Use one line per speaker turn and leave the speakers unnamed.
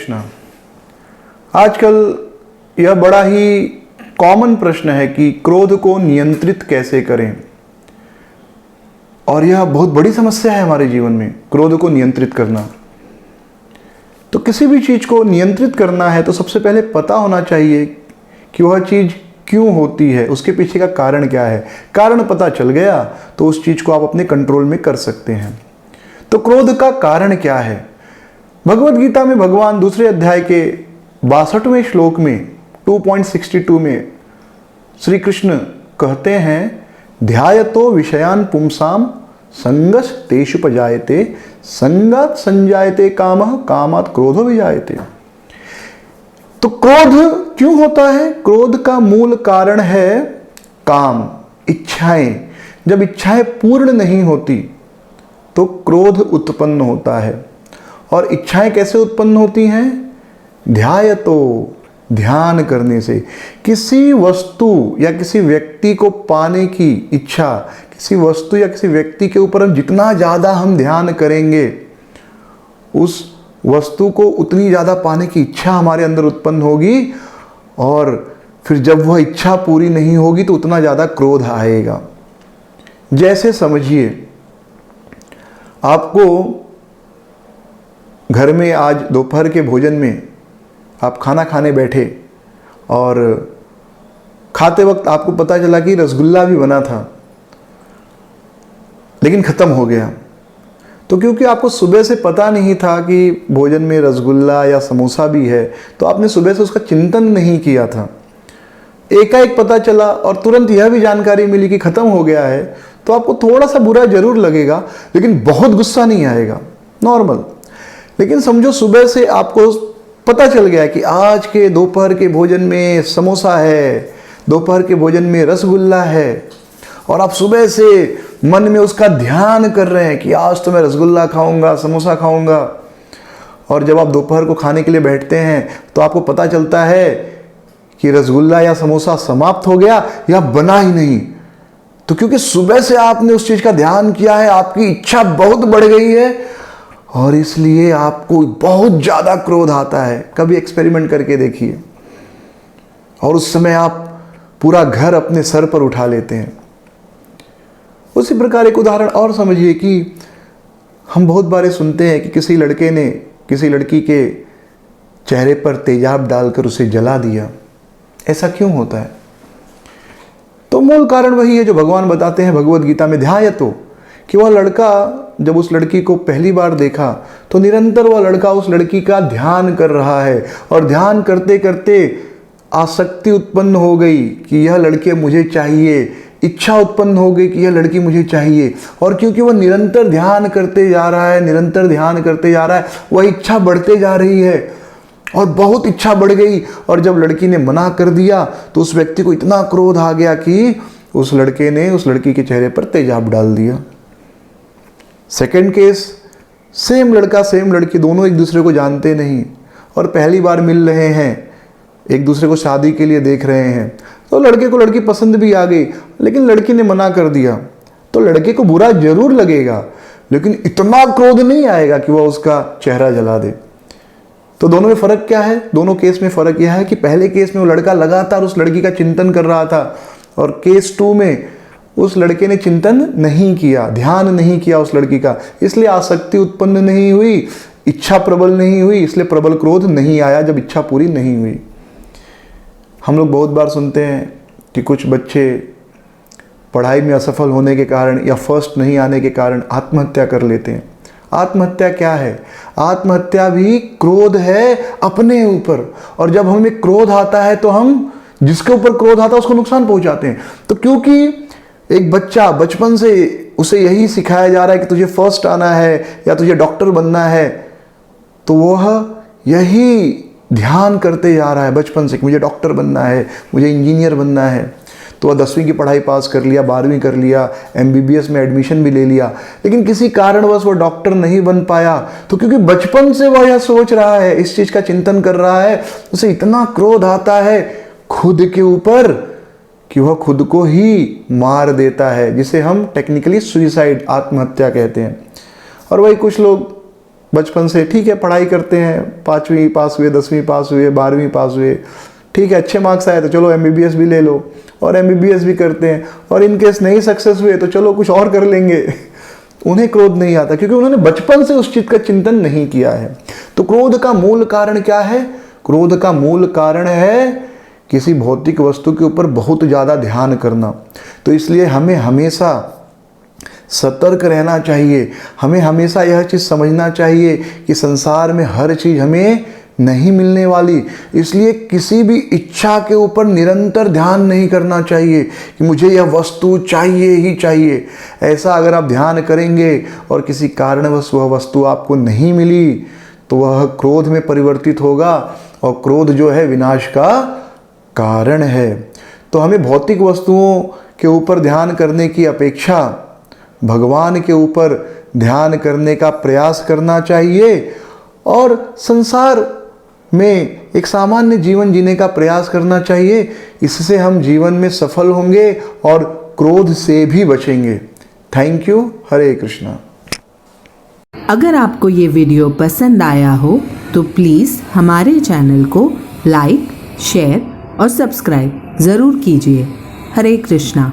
कृष्णा। आजकल यह बड़ा ही कॉमन प्रश्न है कि क्रोध को नियंत्रित कैसे करें, और यह बहुत बड़ी समस्या है हमारे जीवन में, क्रोध को नियंत्रित करना। तो किसी भी चीज़ को नियंत्रित करना है तो सबसे पहले पता होना चाहिए कि वह चीज़ क्यों होती है, उसके पीछे का कारण क्या है। कारण पता चल गया तो उस चीज़ को आप अपने कंट्रोल में कर सकते हैं। तो क्रोध का कारण क्या है? भगवद गीता में भगवान दूसरे अध्याय के 62वें श्लोक में 2.62 में श्री कृष्ण कहते हैं, ध्यायतो विषयान पुंसाम संगस तेषुपजायते संगात संजायते कामः कामात् क्रोधो विजायते। तो क्रोध क्यों होता है? क्रोध का मूल कारण है काम, इच्छाएं। जब इच्छाएं पूर्ण नहीं होती तो क्रोध उत्पन्न होता है। और इच्छाएं कैसे उत्पन्न होती हैं? ध्यायतो, ध्यान करने से। किसी वस्तु या किसी व्यक्ति को पाने की इच्छा, किसी वस्तु या किसी व्यक्ति के ऊपर जितना ज़्यादा हम ध्यान करेंगे, उस वस्तु को उतनी ज़्यादा पाने की इच्छा हमारे अंदर उत्पन्न होगी, और फिर जब वह इच्छा पूरी नहीं होगी तो उतना ज़्यादा क्रोध आएगा। जैसे समझिए, आपको घर में आज दोपहर के भोजन में आप खाना खाने बैठे और खाते वक्त आपको पता चला कि रसगुल्ला भी बना था लेकिन ख़त्म हो गया। तो क्योंकि आपको सुबह से पता नहीं था कि भोजन में रसगुल्ला या समोसा भी है, तो आपने सुबह से उसका चिंतन नहीं किया था। एकाएक पता चला और तुरंत यह भी जानकारी मिली कि ख़त्म हो गया है, तो आपको थोड़ा सा बुरा जरूर लगेगा, लेकिन बहुत गुस्सा नहीं आएगा, नॉर्मल। लेकिन समझो सुबह से आपको पता चल गया कि आज के दोपहर के भोजन में समोसा है, दोपहर के भोजन में रसगुल्ला है, और आप सुबह से मन में उसका ध्यान कर रहे हैं कि आज तो मैं रसगुल्ला खाऊंगा, समोसा खाऊंगा। और जब आप दोपहर को खाने के लिए बैठते हैं तो आपको पता चलता है कि रसगुल्ला या समोसा समाप्त हो गया या बना ही नहीं। तो क्योंकि सुबह से आपने उस चीज़ का ध्यान किया है, आपकी इच्छा बहुत बढ़ गई है, और इसलिए आपको बहुत ज़्यादा क्रोध आता है। कभी एक्सपेरिमेंट करके देखिए। और उस समय आप पूरा घर अपने सर पर उठा लेते हैं। उसी प्रकार एक उदाहरण और समझिए कि हम बहुत बार सुनते हैं कि किसी लड़के ने किसी लड़की के चेहरे पर तेजाब डालकर उसे जला दिया। ऐसा क्यों होता है? तो मूल कारण वही है जो भगवान बताते हैं भगवद गीता में, ध्यायतो, कि वह लड़का जब उस लड़की को पहली बार देखा तो निरंतर वह लड़का उस लड़की का ध्यान कर रहा है, और ध्यान करते करते आसक्ति उत्पन्न हो गई कि यह लड़के मुझे चाहिए, इच्छा उत्पन्न हो गई कि यह लड़की मुझे चाहिए। और क्योंकि वह निरंतर ध्यान करते जा रहा है, निरंतर ध्यान करते जा रहा है, वह इच्छा बढ़ते जा रही है, और बहुत इच्छा बढ़ गई। और जब लड़की ने मना कर दिया तो उस व्यक्ति को इतना क्रोध आ गया कि उस लड़के ने उस लड़की के चेहरे पर तेजाब डाल दिया। सेकंड केस, सेम लड़का सेम लड़की, दोनों एक दूसरे को जानते नहीं और पहली बार मिल रहे हैं, एक दूसरे को शादी के लिए देख रहे हैं। तो लड़के को लड़की पसंद भी आ गई, लेकिन लड़की ने मना कर दिया। तो लड़के को बुरा जरूर लगेगा, लेकिन इतना क्रोध नहीं आएगा कि वह उसका चेहरा जला दे। तो दोनों में फ़र्क क्या है? दोनों केस में फ़र्क यह है कि पहले केस में वो लड़का लगातार उस लड़की का चिंतन कर रहा था, और केस 2 में उस लड़के ने चिंतन नहीं किया, ध्यान नहीं किया उस लड़की का, इसलिए आसक्ति उत्पन्न नहीं हुई, इच्छा प्रबल नहीं हुई, इसलिए प्रबल क्रोध नहीं आया जब इच्छा पूरी नहीं हुई। हम लोग बहुत बार सुनते हैं कि कुछ बच्चे पढ़ाई में असफल होने के कारण या फर्स्ट नहीं आने के कारण आत्महत्या कर लेते हैं। आत्महत्या क्या है? आत्महत्या भी क्रोध है अपने ऊपर, और जब हमें क्रोध आता है तो हम जिसके ऊपर क्रोध आता है उसको नुकसान पहुंचाते हैं। तो क्योंकि एक बच्चा बचपन से उसे यही सिखाया जा रहा है कि तुझे फर्स्ट आना है या तुझे डॉक्टर बनना है, तो वह यही ध्यान करते जा रहा है बचपन से कि मुझे डॉक्टर बनना है, मुझे इंजीनियर बनना है। तो वह 10वीं की पढ़ाई पास कर लिया, 12वीं कर लिया, MBBS में एडमिशन भी ले लिया, लेकिन किसी कारणवश वो डॉक्टर नहीं बन पाया। तो क्योंकि बचपन से वह यह सोच रहा है, इस चीज़ का चिंतन कर रहा है, उसे इतना क्रोध आता है खुद के ऊपर कि वह खुद को ही मार देता है, जिसे हम टेक्निकली सुइसाइड, आत्महत्या कहते हैं। और वही कुछ लोग बचपन से ठीक है, पढ़ाई करते हैं, 5वीं पास हुए, 10वीं पास हुए, 12वीं पास हुए, ठीक है, अच्छे मार्क्स आए तो चलो MBBS भी ले लो, और MBBS भी करते हैं, और इन केस नहीं सक्सेस हुए तो चलो कुछ और कर लेंगे। उन्हें क्रोध नहीं आता क्योंकि उन्होंने बचपन से उस चीज का चिंतन नहीं किया है। तो क्रोध का मूल कारण क्या है? क्रोध का मूल कारण है किसी भौतिक वस्तु के ऊपर बहुत ज़्यादा ध्यान करना। तो इसलिए हमें हमेशा सतर्क रहना चाहिए, हमें हमेशा यह चीज़ समझना चाहिए कि संसार में हर चीज़ हमें नहीं मिलने वाली। इसलिए किसी भी इच्छा के ऊपर निरंतर ध्यान नहीं करना चाहिए कि मुझे यह वस्तु चाहिए ही चाहिए। ऐसा अगर आप ध्यान करेंगे और किसी कारणवश वह वस्तु आपको नहीं मिली तो वह क्रोध में परिवर्तित होगा, और क्रोध जो है विनाश का कारण है। तो हमें भौतिक वस्तुओं के ऊपर ध्यान करने की अपेक्षा भगवान के ऊपर ध्यान करने का प्रयास करना चाहिए, और संसार में एक सामान्य जीवन जीने का प्रयास करना चाहिए। इससे हम जीवन में सफल होंगे और क्रोध से भी बचेंगे। Thank you. हरे कृष्णा।
अगर आपको ये वीडियो पसंद आया हो तो प्लीज़ हमारे चैनल को लाइक, शेयर और सब्सक्राइब ज़रूर कीजिए। हरे कृष्णा।